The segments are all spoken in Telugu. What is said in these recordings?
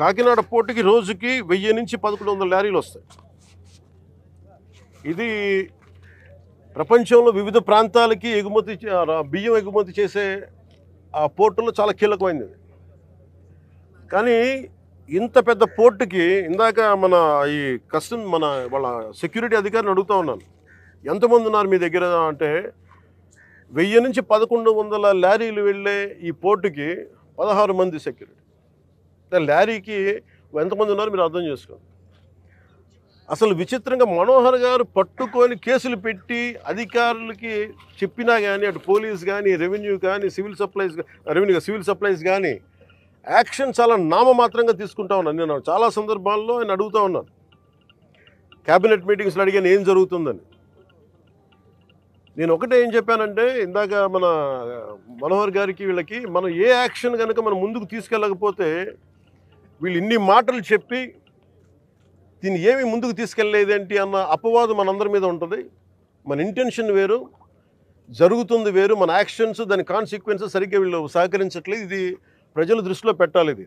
కాకినాడ పోర్టుకి రోజుకి 1000 నుంచి 1100 లారీలు వస్తాయి. ఇది ప్రపంచంలో వివిధ ప్రాంతాలకి బియ్యం ఎగుమతి చేసే ఆ పోర్టులో చాలా కీలకమైనది. కానీ ఇంత పెద్ద పోర్టుకి ఇందాక మన ఈ వాళ్ళ సెక్యూరిటీ అధికారిని అడుగుతూ ఉన్నాను, ఎంతమంది ఉన్నారు మీ దగ్గర అంటే 1000 నుంచి 1100 లారీలు వెళ్ళే ఈ పోర్టుకి 16 మంది సెక్యూరిటీ. లారీకి ఎంతమంది ఉన్నారు మీరు అర్థం చేసుకోండి. అసలు విచిత్రంగా మనోహర్ గారు పట్టుకొని కేసులు పెట్టి అధికారులకి చెప్పినా కానీ అటు పోలీస్ కానీ రెవెన్యూ కానీ సివిల్ సప్లైస్ కానీ యాక్షన్ చాలా నామమాత్రంగా తీసుకుంటా ఉన్నాను. నేను చాలా సందర్భాల్లో ఆయన అడుగుతూ ఉన్నాను, క్యాబినెట్ మీటింగ్స్లో అడిగాను ఏం జరుగుతుందని. నేను ఒకటే ఏం చెప్పానంటే, ఇందాక మన మనోహర్ గారికి వీళ్ళకి మనం ఏ యాక్షన్ కనుక మనం ముందుకు తీసుకెళ్ళకపోతే వీళ్ళు ఇన్ని మాటలు చెప్పి దీన్ని ఏమి ముందుకు తీసుకెళ్ళలేదేంటి అన్న అపవాదం మనందరి మీద ఉంటుంది. మన ఇంటెన్షన్ వేరు, జరుగుతుంది వేరు, మన యాక్షన్స్ దాని కాన్సిక్వెన్సెస్ సరిగ్గా వీళ్ళు సహకరించట్లేదు. ఇది ప్రజల దృష్టిలో పెట్టాలి. ఇది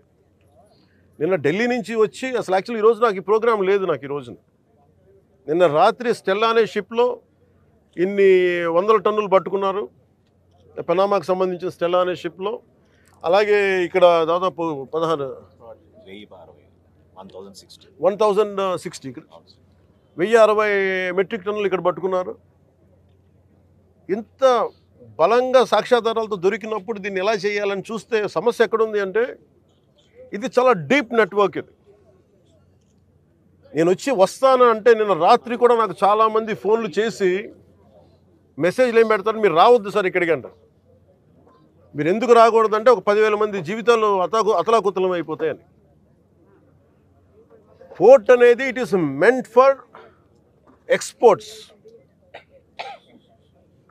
నిన్న ఢిల్లీ నుంచి వచ్చి అసలు యాక్చువల్లీ ఈరోజు నాకు ఈ ప్రోగ్రాం లేదు. నాకు ఈ రోజున నిన్న రాత్రి స్టెల్లా అనే షిప్లో ఇన్ని 100 టన్నులు పట్టుకున్నారు, పనామాకు సంబంధించిన స్టెల్లా అనే షిప్లో. అలాగే ఇక్కడ దాదాపు 1060 మెట్రిక్ టన్నులు ఇక్కడ పట్టుకున్నారు. ఇంత బలంగా సాక్ష్యాధారాలతో దొరికినప్పుడు దీన్ని ఎలా చేయాలని చూస్తే సమస్య ఎక్కడుంది అంటే, ఇది చాలా డీప్ నెట్వర్క్. ఇది నేను వస్తాను అంటే నిన్న రాత్రి కూడా నాకు చాలామంది ఫోన్లు చేసి మెసేజ్లు ఏం పెడతారు, మీరు రావద్దు సార్ ఇక్కడికి అంటారు. మీరు ఎందుకు రాకూడదంటే ఒక 10,000 మంది జీవితాలు అతలాకుతలం అయిపోతాయని. పోర్ట్ అనేది it is meant for exports.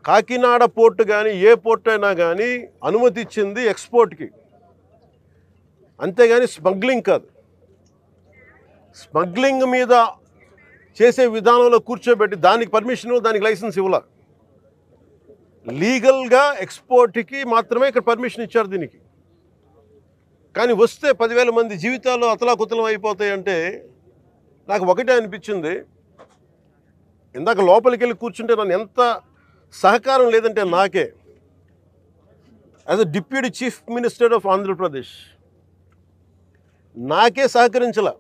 Kakinada port కానీ ఏ పోర్ట్ అయినా కానీ అనుమతి ఇచ్చింది ఎక్స్పోర్ట్కి, అంతేగాని స్మగ్లింగ్ కాదు. స్మగ్లింగ్ మీద చేసే విధానంలో కూర్చోబెట్టి దానికి పర్మిషన్, దానికి లైసెన్స్ ఇవ్వాల. లీగల్గా ఎక్స్పోర్ట్కి మాత్రమే ఇక్కడ పర్మిషన్ ఇచ్చారు దీనికి. కానీ వస్తే 10,000 మంది జీవితాలు అతలాకుతలం అయిపోతాయంటే నాకు ఒకటే అనిపించింది. ఇందాక లోపలికి వెళ్ళి కూర్చుంటే నన్ను ఎంత సహకారం లేదంటే నాకే, as a deputy chief minister of Andhra Pradesh నాకే సహకరించాల.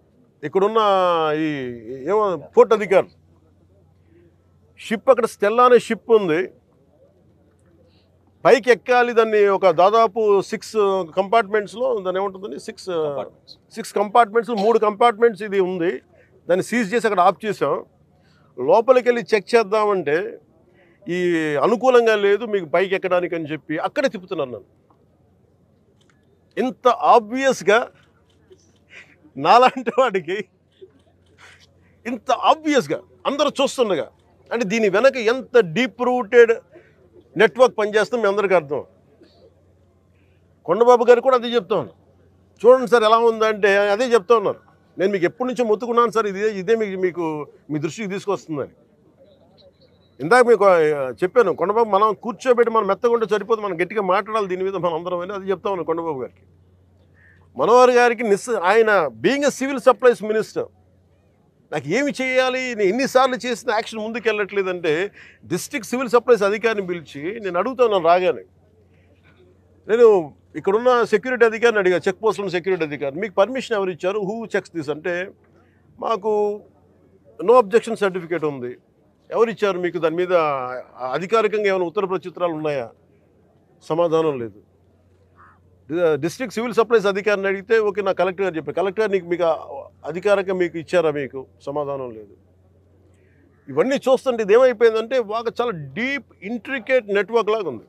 ఇక్కడున్న ఈ పోర్ట్ అధికారులు షిప్ అక్కడ స్టెల్లా అనే షిప్ ఉంది, పైకి ఎక్కాలి. దాన్ని ఒక దాదాపు 6 కంపార్ట్మెంట్స్లో దాన్ని ఏముంటుందని 6 కంపార్ట్మెంట్స్ 3 కంపార్ట్మెంట్స్ ఇది ఉంది. దాన్ని సీజ్ చేసి అక్కడ ఆఫ్ చేసాం. లోపలికి వెళ్ళి చెక్ చేద్దామంటే ఈ అనుకూలంగా లేదు మీకు పైకి ఎక్కడానికి అని చెప్పి అక్కడే తిప్పుతున్నాను నన్ను. ఇంత ఆబ్వియస్గా నాలాంటి వాడికి ఇంత ఆబ్వియస్గా అందరూ చూస్తుండగా అంటే దీని వెనక ఎంత డీప్ రూటెడ్ నెట్వర్క్ పనిచేస్తుంది మీ అందరికీ అర్థం. కొండబాబు గారు కూడా అదే చెప్తా ఉన్నారు, చూడండి సార్ ఎలా ఉందంటే అదే చెప్తా ఉన్నారు. నేను మీకు ఎప్పటి నుంచో మొత్తుకున్నాను సార్, ఇదే మీకు మీ దృష్టికి తీసుకొస్తుందని. ఇందాక మీకు చెప్పాను, కొండబాబు మనం కూర్చోబెట్టి మనం మెత్తగుంటే సరిపోదు, మనం గట్టిగా మాట్లాడాలి దీని మీద మనం అందరం అని అది చెప్తా ఉన్నాను కొండబాబు గారికి. మనోహర్ గారికి ఆయన being a civil supplies minister నాకు ఏమి చేయాలి, నేను ఎన్నిసార్లు చేసిన యాక్షన్ ముందుకు వెళ్ళట్లేదంటే డిస్ట్రిక్ట్ సివిల్ సప్లైస్ అధికారిని పిలిచి నేను అడుగుతున్నాను రాగానే. నేను ఇక్కడున్న సెక్యూరిటీ అధికారిని అడిగా, చెక్ పోస్టులో సెక్యూరిటీ అధికారి, మీకు పర్మిషన్ ఎవరు ఇచ్చారు, హూ చెక్స్ దిస్ అంటే మాకు నో అబ్జెక్షన్ సర్టిఫికేట్ ఉంది. ఎవరు ఇచ్చారు మీకు, దాని మీద అధికారికంగా ఏమైనా ఉత్తర ప్రత్యుత్తరాలు ఉన్నాయా? సమాధానం లేదు. డిస్ట్రిక్ట్ సివిల్ సప్లైస్ అధికారిని అడిగితే ఓకే నా కలెక్టర్ గారు చెప్పారు, కలెక్టర్ మీకు అధికారికంగా మీకు ఇచ్చారా, మీకు సమాధానం లేదు. ఇవన్నీ చూస్తుంటే ఇది ఏమైపోయిందంటే చాలా డీప్ ఇంట్రికేట్ నెట్వర్క్ లాగా ఉంది.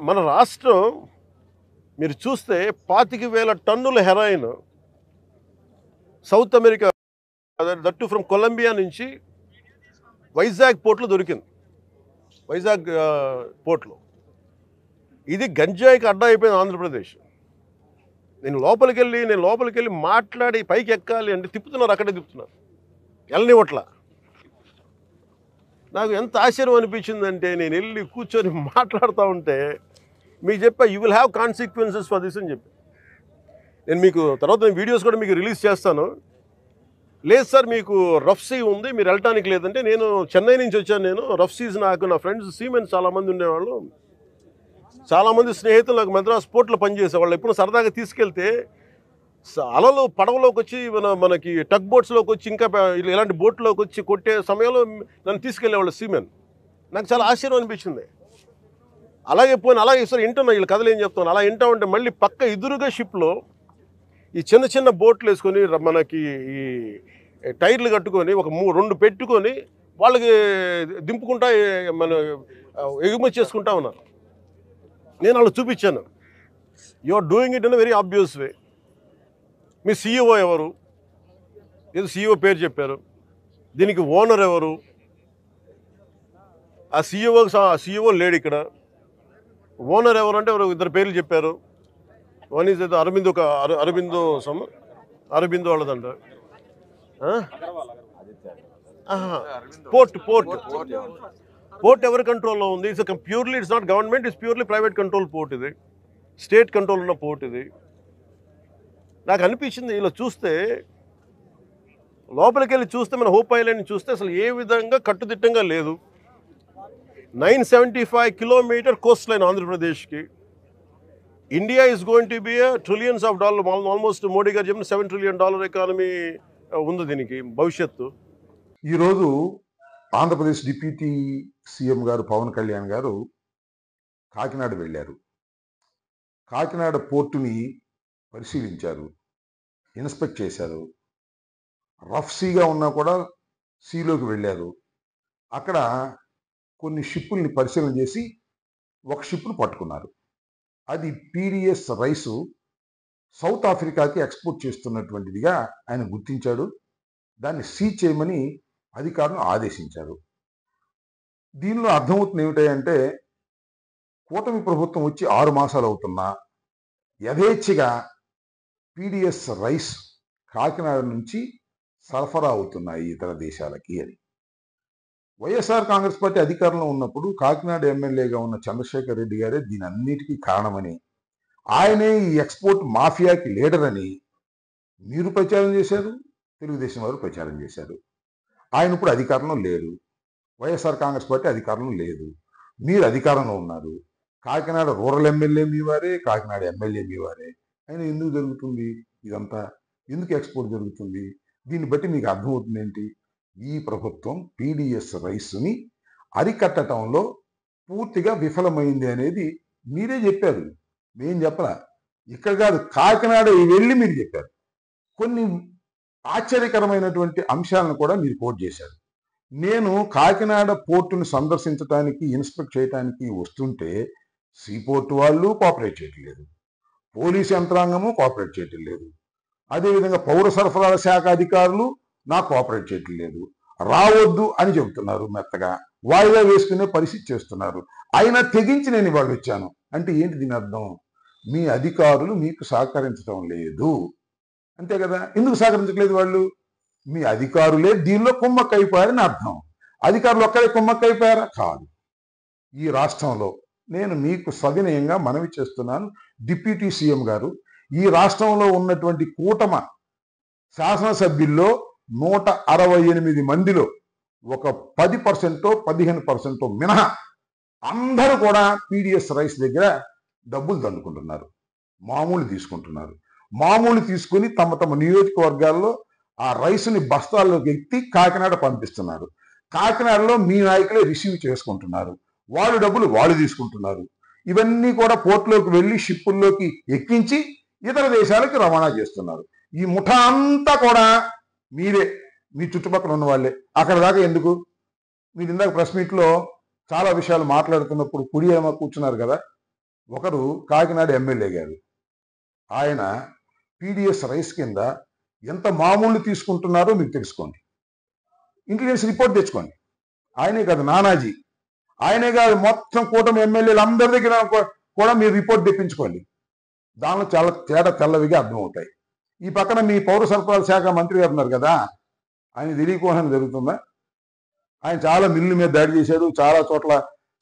మన రాష్ట్రం మీరు చూస్తే 25,000 టన్నుల heroin south America that from Colombia నుంచి వైజాగ్ పోర్ట్లో దొరికింది. వైజాగ్ పోర్ట్లో ఇది గంజాయికి అడ్డా అయిపోయింది ఆంధ్రప్రదేశ్. నేను లోపలికి వెళ్ళి మాట్లాడి పైకి ఎక్కాలి అంటే తిప్పుతున్నారు, అక్కడే తిప్పుతున్నారు, వెళ్ళనివ్వట్ల. నాకు ఎంత ఆశ్చర్యం అనిపించిందంటే నేను వెళ్ళి కూర్చొని మాట్లాడుతూ ఉంటే మీకు చెప్పా you will have consequences for this అని చెప్పి. నేను మీకు తర్వాత వీడియోస్ కూడా మీకు రిలీజ్ చేస్తాను. లేదు సార్ మీకు రఫ్ సీ ఉంది, మీరు వెళ్ళటానికి లేదంటే, నేను చెన్నై నుంచి వచ్చాను. నేను రఫ్ సీస్ నాకు నా ఫ్రెండ్స్ సీమెన్ చాలామంది ఉండేవాళ్ళు, చాలామంది స్నేహితులు నాకు మద్రాస్ పోర్ట్లో పనిచేసేవాళ్ళు. ఎప్పుడు సరదాగా తీసుకెళ్తే అలలు పడవలోకి వచ్చి మనకి టగ్ బోట్స్లోకి వచ్చి ఇంకా ఇలాంటి బోట్లోకి వచ్చి కొట్టే సమయంలో నన్ను తీసుకెళ్ళేవాళ్ళు సీమెన్. నాకు చాలా ఆశ్చర్యం అనిపించింది. అలాగే సార్ వింటున్నా వీళ్ళు కథలు ఏం చెప్తాను. అలా వింటా ఉంటే మళ్ళీ పక్క ఎదురుగా షిప్లో ఈ చిన్న చిన్న బోట్లు వేసుకొని మనకి ఈ టైర్లు కట్టుకొని ఒక 2 పెట్టుకొని వాళ్ళకి దింపుకుంటా మన ఎగుమతి చేసుకుంటా ఉన్నారు. నేను వాళ్ళు చూపించాను. You are doing it in very obvious way. మీ సీఈఓ ఎవరు? ఏదో సీఈఓ పేరు చెప్పారు. దీనికి ఓనర్ ఎవరు? ఆ సీఈఓ లేడు ఇక్కడ. ఓనర్ ఎవరు అంటే ఎవరు 2 పేర్లు చెప్పారు. వన్ ఈజ్ ఏదో అరబిందో వాళ్ళదంట. పోర్ట్ ఎవరి కంట్రోల్లో ఉంది? Purely it's not government, it's purely private control port. ఇది స్టేట్ కంట్రోల్ ఉన్న పోర్ట్. ఇది నాకు అనిపించింది ఇలా చూస్తే, లోపలికి వెళ్ళి చూస్తే, మన హోప్ ఐలాండ్ చూస్తే అసలు ఏ విధంగా కట్టుదిట్టంగా లేదు. 975 కిలోమీటర్ కోస్ట్ లైన్ ఆంధ్రప్రదేశ్కి. India is going to be trillions of dollar, almost Modi గారు చెప్పిన $7 trillion ఎకానమీ ఉంది దీనికి భవిష్యత్తు. ఈరోజు ఆంధ్రప్రదేశ్ డిప్యూటీ సీఎం గారు పవన్ కళ్యాణ్ గారు కాకినాడ వెళ్ళారు. కాకినాడ పోర్టుని పరిశీలించారు, ఇన్స్పెక్ట్ చేశారు. రఫ్ సీగా ఉన్నా కూడా సీలోకి వెళ్ళారు. అక్కడ కొన్ని షిప్పుల్ని పరిశీలన చేసి ఒక షిప్ను పట్టుకున్నారు. అది పీడిఎస్ రైసు సౌత్ ఆఫ్రికాకి ఎక్స్పోర్ట్ చేస్తున్నటువంటిదిగా ఆయన గుర్తించాడు. దాన్ని సీజ్ చేయమని అధికారులను ఆదేశించారు. దీనిలో అర్థమవుతుంది ఏమిటంటే, కూటమి ప్రభుత్వం వచ్చి 6 మాసాలు అవుతున్నా యథేచ్ఛగా పీడిఎస్ రైస్ కాకినాడ నుంచి సరఫరా అవుతున్నాయి ఇతర దేశాలకి అని. వైఎస్ఆర్ కాంగ్రెస్ పార్టీ అధికారంలో ఉన్నప్పుడు కాకినాడ ఎమ్మెల్యేగా ఉన్న చంద్రశేఖర్ రెడ్డి గారే దీని అన్నిటికీ కారణమని, ఆయనే ఈ ఎక్స్పోర్ట్ మాఫియాకి లీడర్ అని మీరు ప్రచారం చేశారు, తెలుగుదేశం వారు ప్రచారం చేశారు. ఆయన ఇప్పుడు అధికారంలో లేరు, వైఎస్ఆర్ కాంగ్రెస్ పార్టీ అధికారంలో లేదు, మీరు అధికారంలో ఉన్నారు. కాకినాడ రూరల్ ఎమ్మెల్యే మీ వారే, కాకినాడ ఎమ్మెల్యే మీ వారే. ఆయన ఎందుకు జరుగుతుంది ఇదంతా? ఎందుకు ఎక్స్పోర్ట్ జరుగుతుంది? దీన్ని బట్టి మీకు అర్థమవుతుంది ఏంటి? ఈ ప్రభుత్వం పీడిఎస్ రైస్ని అరికట్టడంలో పూర్తిగా విఫలమైంది అనేది మీరే చెప్పారు, మేం చెప్పలా. ఇక్కడ కాదు, కాకినాడ వెళ్ళి మీరు చెప్పారు. కొన్ని ఆశ్చర్యకరమైనటువంటి అంశాలను కూడా మీరు కోట్ చేశారు. నేను కాకినాడ పోర్టును సందర్శించడానికి, ఇన్స్పెక్ట్ చేయడానికి వస్తుంటే సీపోర్టు వాళ్ళు కోఆపరేట్ చేయటం లేదు, పోలీసు యంత్రాంగము కోఆపరేట్ చేయటం లేదు, అదేవిధంగా పౌర సరఫరాల శాఖ అధికారులు నాకు కోఆపరేట్ చేయటం లేదు. రావద్దు అని చెబుతున్నారు, మెత్తగా వాయిదా వేసుకునే పరిస్థితి చేస్తున్నారు. అయినా తెగించి నేను ఇవాళ వచ్చాను అంటే ఏంటి దీని అర్థం? మీ అధికారులు మీకు సహకరించడం లేదు, అంతే కదా. ఎందుకు సహకరించట్లేదు వాళ్ళు? మీ అధికారులే దీనిలో కుమ్మక్కైపోయారని అర్థం. అధికారులు ఒక్కరే కుమ్మక్కైపోయారా? కాదు. ఈ రాష్ట్రంలో నేను మీకు సవినయంగా మనవి చేస్తున్నాను, డిప్యూటీ సీఎం గారు, ఈ రాష్ట్రంలో ఉన్నటువంటి కూటమ శాసనసభ్యుల్లో 168 మందిలో ఒక 10% 15% మినహా అందరూ కూడా పీడిఎస్ రైస్ దగ్గర డబ్బులు దండుకుంటున్నారు, మామూలు తీసుకుంటున్నారు. మామూలు తీసుకుని తమ తమ నియోజకవర్గాల్లో ఆ రైస్ని బస్తాల్లోకి ఎత్తి కాకినాడ పంపిస్తున్నారు. కాకినాడలో మీ నాయకులే రిసీవ్ చేసుకుంటున్నారు, వాళ్ళు డబ్బులు వాళ్ళు తీసుకుంటున్నారు. ఇవన్నీ కూడా పోర్టులోకి వెళ్ళి షిప్పుల్లోకి ఎక్కించి ఇతర దేశాలకు రవాణా చేస్తున్నారు. ఈ ముఠా అంతా కూడా మీరే, మీ చుట్టుపక్కల ఉన్న వాళ్ళే. అక్కడ దాకా ఎందుకు? మీరు ఇందాక ప్రెస్ మీట్లో చాలా విషయాలు మాట్లాడుతున్నప్పుడు కుడి ఏమో కూర్చున్నారు కదా, ఒకరు కాకినాడ ఎమ్మెల్యే గారు, ఆయన పీడిఎస్ రైస్ కింద ఎంత మామూలు తీసుకుంటున్నారో మీకు తెలుసుకోండి, ఇంటెలిజెన్స్ రిపోర్ట్ తెచ్చుకోండి. ఆయనే కాదు నానాజీ, ఆయనే కాదు మొత్తం కూటమి ఎమ్మెల్యేలు అందరి దగ్గర కూడా మీరు రిపోర్ట్ తెప్పించుకోండి. దానిలో చాలా తేడా తెల్లవిగా అర్థమవుతాయి. ఈ పక్కన మీ పౌర సరఫరాల శాఖ మంత్రి గారు ఉన్నారు కదా, ఆయన తెలియకోవడం జరుగుతుందా? ఆయన చాలా మిల్లు మీద దాడి చేశారు, చాలా చోట్ల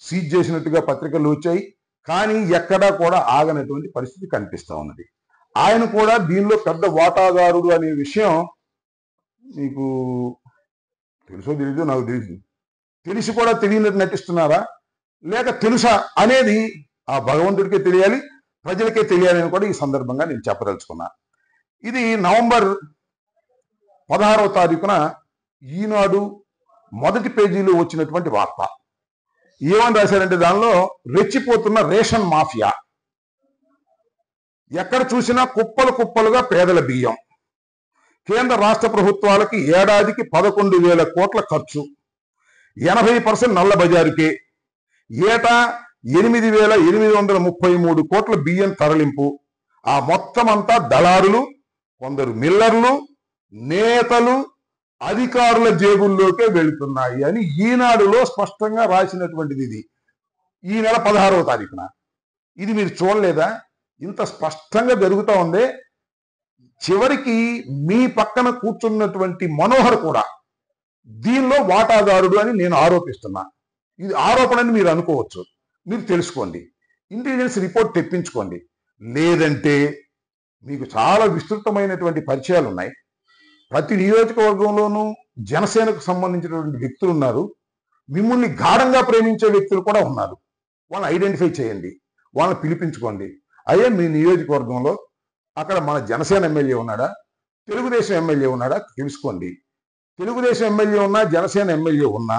సీజ్ చేసినట్టుగా పత్రికలు వచ్చాయి, కానీ ఎక్కడా కూడా ఆగనటువంటి పరిస్థితి కనిపిస్తూ ఉన్నది. ఆయన కూడా దీనిలో పెద్ద వాటాదారుడు అనే విషయం మీకు తెలుసో తెలీదో నాకు తెలియదు. తెలిసి కూడా తెలియనట్టు నటిస్తున్నారా, లేక తెలుసా అనేది ఆ భగవంతుడికే తెలియాలి, ప్రజలకే తెలియాలి అని కూడా ఈ సందర్భంగా నేను చెప్పదలుచుకున్నా. ఇది నవంబర్ 16వ తారీఖున ఈనాడు మొదటి పేజీలో వచ్చినటువంటి వార్త. ఏమని రాశారంటే దానిలో రెచ్చిపోతున్న రేషన్ మాఫియా, ఎక్కడ చూసినా కుప్పలు కుప్పలుగా పేదల బియ్యం, కేంద్ర రాష్ట్ర ప్రభుత్వాలకి ఏడాదికి 11,000 కోట్ల ఖర్చు, 80% నల్ల బజారుకే, ఏటా 8,833 కోట్ల బియ్యం తరలింపు, ఆ మొత్తం అంతా దళారులు, కొందరు మిల్లర్లు, నేతలు, అధికారుల జేబుల్లోకే వెళుతున్నాయి అని ఈనాడులో స్పష్టంగా రాసినటువంటిది. ఇది ఈ నెల 16వ తారీఖున. ఇది మీరు చూడలేదా? ఇంత స్పష్టంగా జరుగుతూ ఉందే. చివరికి మీ పక్కన కూర్చున్నటువంటి మనోహర్ కూడా దీనిలో వాటాదారుడు అని నేను ఆరోపిస్తున్నా. ఇది ఆరోపణ అని మీరు అనుకోవచ్చు, మీరు తెలుసుకోండి, ఇంటెలిజెన్స్ రిపోర్ట్ తెప్పించుకోండి. లేదంటే మీకు చాలా విస్తృతమైనటువంటి పరిచయాలు ఉన్నాయి. ప్రతి నియోజకవర్గంలోనూ జనసేనకు సంబంధించినటువంటి వ్యక్తులు ఉన్నారు, మిమ్మల్ని గాఢంగా ప్రేమించే వ్యక్తులు కూడా ఉన్నారు. వాళ్ళని ఐడెంటిఫై చేయండి, వాళ్ళని పిలిపించుకోండి. అయ్యా మీ నియోజకవర్గంలో అక్కడ మన జనసేన ఎమ్మెల్యే ఉన్నాడా, తెలుగుదేశం ఎమ్మెల్యే ఉన్నాడా తెలుసుకోండి. తెలుగుదేశం ఎమ్మెల్యే ఉన్నా, జనసేన ఎమ్మెల్యే ఉన్నా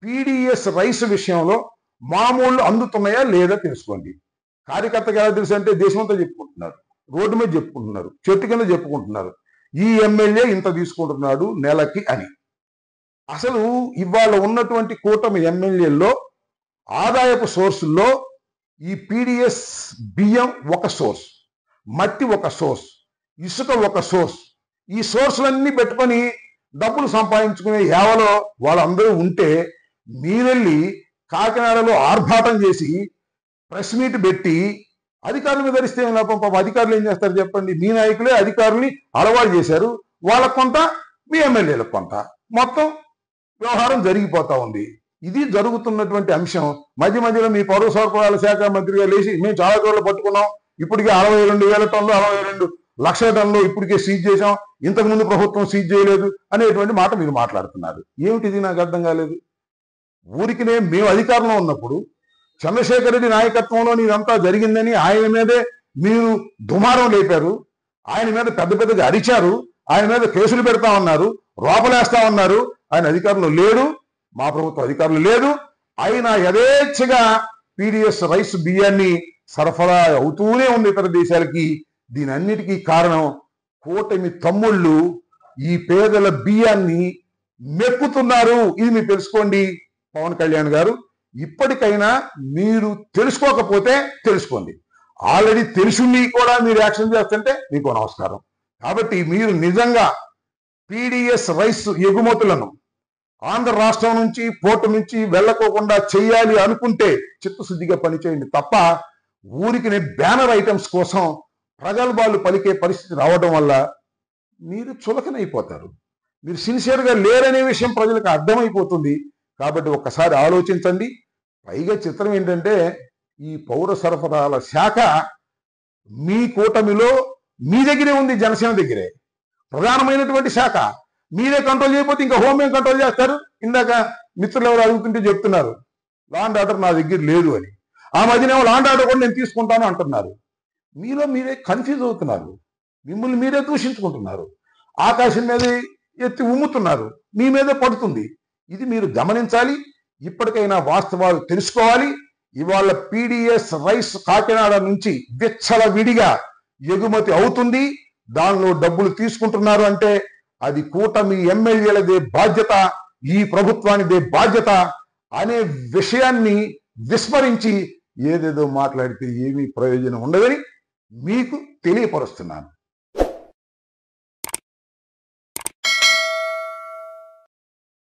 పీడిఎస్ రైస్ విషయంలో మామూలు అందుతున్నాయా లేదా తెలుసుకోండి. కార్యకర్తకి ఎలా తెలుసు అంటే దేశమంతా చెప్పుకుంటున్నారు, రోడ్డు మీద చెప్పుకుంటున్నారు, చెట్టు కింద చెప్పుకుంటున్నారు, ఈ ఎమ్మెల్యే ఇంత తీసుకుంటున్నాడు నెలకి అని. అసలు ఇవాళ ఉన్నటువంటి కూటమి ఎమ్మెల్యేల్లో ఆదాయపు సోర్సుల్లో ఈ పీడిఎస్ బియ్యం ఒక సోర్స్, మట్టి ఒక సోర్స్, ఇసుక ఒక సోర్స్. ఈ సోర్సులన్నీ పెట్టుకొని డబ్బులు సంపాదించుకునే యావలో వాళ్ళందరూ ఉంటే మీరెళ్ళి కాకినాడలో ఆర్భాటం చేసి ప్రెస్ మీట్ పెట్టి అధికారుల మీద ధరిస్తే పాపం అధికారులు ఏం చేస్తారు చెప్పండి? మీ నాయకులే అధికారుల్ని అలవాటు చేశారు, వాళ్ళకు కొంత, మీ ఎమ్మెల్యేలకు కొంత, మొత్తం వ్యవహారం జరిగిపోతా ఉంది. ఇది జరుగుతున్నటువంటి అంశం. మధ్య మధ్యలో మీ పౌర సరఫరాల శాఖ మంత్రిగా లేచి మేము చాలా చోట్ల పట్టుకున్నాం, ఇప్పటికే 62,000 టన్నులు 62 లక్షల టన్నులు ఇప్పటికే సీజ్ చేశాం, ఇంతకుముందు ప్రభుత్వం సీజ్ చేయలేదు అనేటువంటి మాట మీరు మాట్లాడుతున్నారు. ఏమిటిది? నాకు అర్థం కాలేదు. ఊరికినే మేము అధికారంలో ఉన్నప్పుడు చంద్రశేఖర్ రెడ్డి నాయకత్వంలో ఇదంతా జరిగిందని ఆయన మీదే మీరు దుమారం లేపారు, ఆయన మీద పెద్ద పెద్దగా అరిచారు, ఆయన మీద కేసులు పెడతా ఉన్నారు, రోపలేస్తా ఉన్నారు. ఆయన అధికారంలో లేడు, మా ప్రభుత్వం అధికారులు లేదు, ఆయన యథేచ్ఛగా పీడిఎస్ రైస్ బియ్యాన్ని సరఫరా అవుతూనే ఉంది ఇతర దేశాలకి. దీని అన్నిటికీ కారణం కూటమి తమ్ముళ్ళు ఈ పేదల బియ్యాన్ని మెక్కుతున్నారు. ఇది మీరు తెలుసుకోండి. పవన్ కళ్యాణ్ గారు, ఇప్పటికైనా మీరు తెలుసుకోకపోతే తెలుసుకోండి. ఆల్రెడీ తెలుసుండి కూడా మీరు యాక్షన్ చేస్తుంటే మీకు నమస్కారం. కాబట్టి మీరు నిజంగా పీడిఎస్ రైస్ ఎగుమతులను ఆంధ్ర రాష్ట్రం నుంచి, పోర్టు నుంచి వెళ్ళకోకుండా చేయాలి అనుకుంటే చిత్తశుద్ధిగా పనిచేయండి తప్ప ఊరికి బ్యానర్ ఐటమ్స్ కోసం ప్రగల్భాలు పలికే పరిస్థితి రావడం వల్ల మీరు చులకనైపోతారు. మీరు సిన్సియర్గా లేరనే విషయం ప్రజలకు అర్థమైపోతుంది. కాబట్టి ఒక్కసారి ఆలోచించండి. పైగా చిత్రం ఏంటంటే ఈ పౌర సరఫరాల శాఖ మీ కూటమిలో మీ దగ్గరే ఉంది, జనసేన దగ్గరే ప్రధానమైనటువంటి శాఖ. మీరే కంట్రోల్ చేయకపోతే ఇంకా హోమ్ ఏం కంట్రోల్ చేస్తారు? ఇందాక మిత్రులు ఎవరు అడుగుతుంటే చెప్తున్నారు లా అండ్ ఆర్డర్ నా దగ్గర లేదు అని. ఆ మధ్యనేమో లా అండ్ ఆర్డర్ కూడా నేను తీసుకుంటాను అంటున్నారు. మీలో మీరే కన్ఫ్యూజ్ అవుతున్నారు, మిమ్మల్ని మీరే దూషించుకుంటున్నారు, ఆకాశం మీద ఎత్తి ఉమ్ముతున్నారు, మీ మీదే పడుతుంది. ఇది మీరు గమనించాలి. ఇప్పటికైనా వాస్తవాలు తెలుసుకోవాలి. ఇవాళ పీడిఎస్ రైస్ కాకినాడ నుంచి విచ్చలవిడిగా ఎగుమతి అవుతుంది, దానిలో డబ్బులు తీసుకుంటున్నారు అంటే అది కూటమి ఎమ్మెల్యేలదే బాధ్యత, ఈ ప్రభుత్వానిదే బాధ్యత అనే విషయాన్ని విస్మరించి ఏదేదో మాట్లాడితే ఏమీ ప్రయోజనం ఉండదని మీకు తెలియపరుస్తున్నాను.